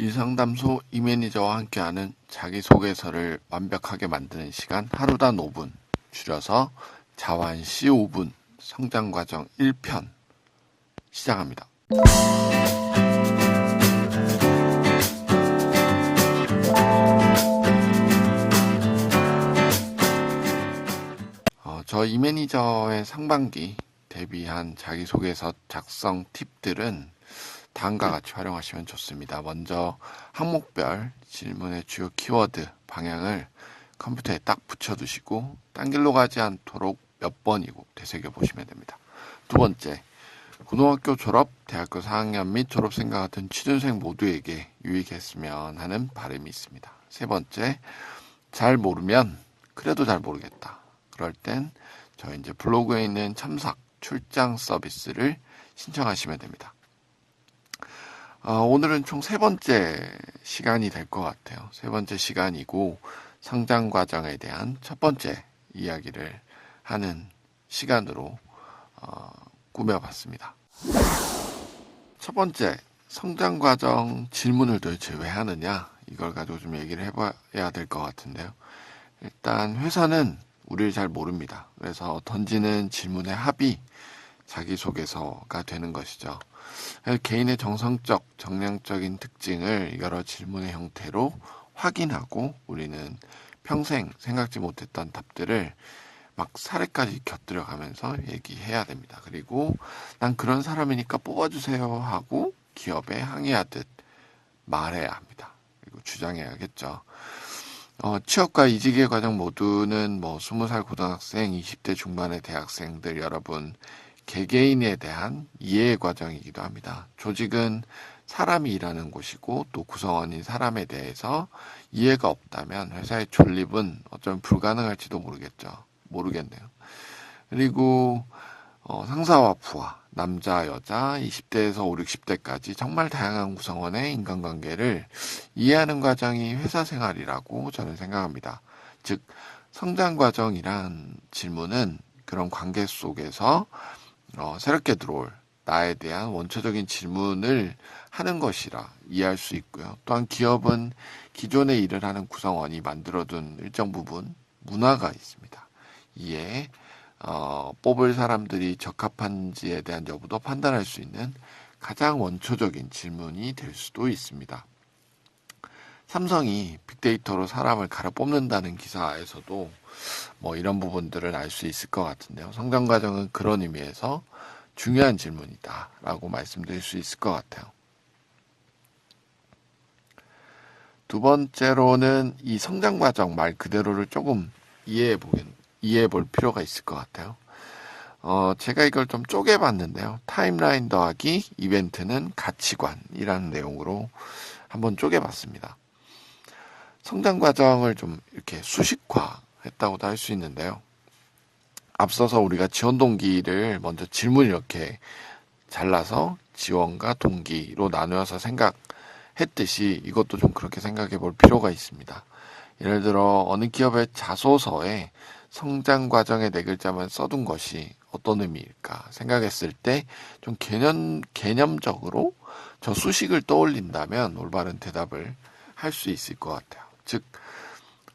일상담소 이매니저와 함께하는 자기소개서를 완벽하게 만드는 시간 하루단 5분, 줄여서 자완시 5분 성장과정 1편 시작합니다. 저 이매니저의 상반기 데뷔한 자기소개서 작성 팁들은 다음과 같이 활용하시면 좋습니다. 먼저 항목별 질문의 주요 키워드 방향을 컴퓨터에 딱 붙여두시고 딴 길로 가지 않도록 몇 번이고 되새겨 보시면 됩니다. 두 번째, 고등학교 졸업, 대학교 4학년 및 졸업생과 같은 취준생 모두에게 유익했으면 하는 바람이 있습니다. 세 번째, 잘 모르면 그래도 잘 모르겠다. 그럴 땐 저희 이제 블로그에 있는 첨삭 출장 서비스를 신청하시면 됩니다. 오늘은 총 세 번째 시간이 될 것 같아요. 세 번째 시간이고 성장 과정에 대한 첫 번째 이야기를 하는 시간으로 꾸며봤습니다. 첫 번째, 성장 과정 질문을 도대체 왜 하느냐? 이걸 가지고 좀 얘기를 해봐야 될 것 같은데요. 일단 회사는 우리를 잘 모릅니다. 그래서 던지는 질문의 합이 자기소개서가 되는 것이죠. 개인의 정성적, 정량적인 특징을 여러 질문의 형태로 확인하고 우리는 평생 생각지 못했던 답들을 막 사례까지 곁들여 가면서 얘기해야 됩니다. 그리고 난 그런 사람이니까 뽑아주세요 하고 기업에 항의하듯 말해야 합니다. 그리고 주장해야겠죠. 취업과 이직의 과정 모두는 20살 고등학생, 20대 중반의 대학생들 여러분 개개인에 대한 이해의 과정이기도 합니다. 조직은 사람이 일하는 곳이고 또 구성원인 사람에 대해서 이해가 없다면 회사의 존립은 어쩌면 불가능할지도 모르겠네요. 그리고 상사와 부하, 남자, 여자, 20대에서 5, 60대까지 정말 다양한 구성원의 인간관계를 이해하는 과정이 회사 생활이라고 저는 생각합니다. 즉, 성장 과정이란 질문은 그런 관계 속에서 새롭게 들어올 나에 대한 원초적인 질문을 하는 것이라 이해할 수 있고요. 또한 기업은 기존에 일을 하는 구성원이 만들어둔 일정 부분 문화가 있습니다. 이에 뽑을 사람들이 적합한지에 대한 여부도 판단할 수 있는 가장 원초적인 질문이 될 수도 있습니다. 삼성이 빅데이터로 사람을 갈아 뽑는다는 기사에서도 이런 부분들을 알 수 있을 것 같은데요. 성장 과정은 그런 의미에서 중요한 질문이다 라고 말씀드릴 수 있을 것 같아요. 두 번째로는 이 성장 과정 말 그대로를 조금 이해해 볼 필요가 있을 것 같아요. 제가 이걸 좀 쪼개봤는데요. 타임라인 더하기 이벤트는 가치관이라는 내용으로 한번 쪼개봤습니다. 성장 과정을 좀 이렇게 수식화했다고도 할 수 있는데요. 앞서서 우리가 지원 동기를 먼저 질문 이렇게 잘라서 지원과 동기로 나누어서 생각했듯이 이것도 좀 그렇게 생각해 볼 필요가 있습니다. 예를 들어 어느 기업의 자소서에 성장 과정의 네 글자만 써둔 것이 어떤 의미일까 생각했을 때 좀 개념적으로 저 수식을 떠올린다면 올바른 대답을 할 수 있을 것 같아요. 즉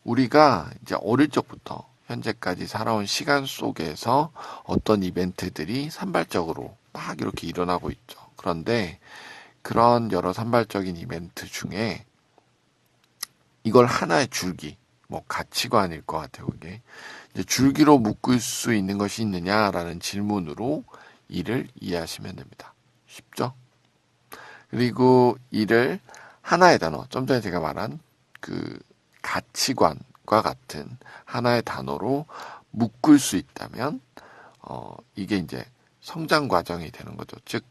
우리가 이제 어릴 적부터 현재까지 살아온 시간 속에서 어떤 이벤트들이 산발적으로 막 이렇게 일어나고 있죠. 그런데 그런 여러 산발적인 이벤트 중에 이걸 하나의 줄기, 가치관일 것 같아요. 그게 이제 줄기로 묶을 수 있는 것이 있느냐라는 질문으로 이를 이해하시면 됩니다. 쉽죠? 그리고 이를 하나의 단어, 좀 전에 제가 말한 그 가치관과 같은 하나의 단어로 묶을 수 있다면 이게 이제 성장 과정이 되는 거죠. 즉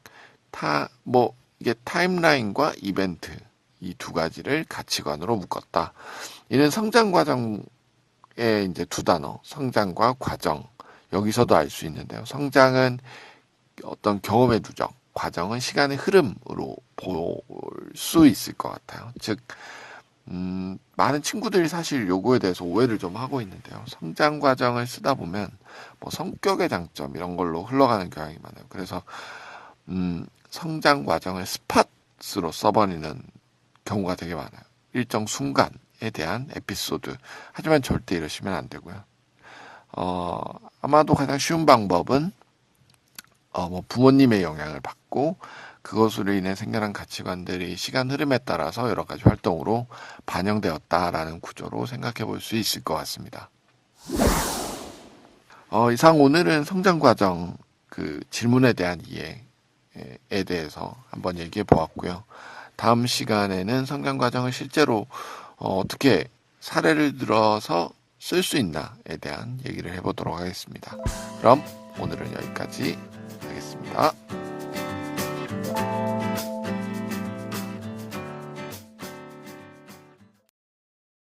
이게 타임라인과 이벤트 이 두 가지를 가치관으로 묶었다. 이는 성장 과정의 이제 두 단어, 성장과 과정. 여기서도 알 수 있는데요. 성장은 어떤 경험의 누적, 과정은 시간의 흐름으로 볼 수 있을 것 같아요. 즉, 많은 친구들이 사실 요거에 대해서 오해를 좀 하고 있는데요. 성장 과정을 쓰다 보면 성격의 장점 이런 걸로 흘러가는 경향이 많아요. 그래서 성장 과정을 스팟으로 써버리는 경우가 되게 많아요. 일정 순간에 대한 에피소드. 하지만 절대 이러시면 안 되고요. 아마도 가장 쉬운 방법은 뭐 부모님의 영향을 받고 그것으로 인해 생겨난 가치관들이 시간 흐름에 따라서 여러 가지 활동으로 반영되었다라는 구조로 생각해 볼 수 있을 것 같습니다. 이상 오늘은 성장 과정 그 질문에 대한 이해에 대해서 한번 얘기해 보았고요. 다음 시간에는 성장 과정을 실제로 어떻게 사례를 들어서 쓸 수 있나에 대한 얘기를 해보도록 하겠습니다. 그럼 오늘은 여기까지 하겠습니다.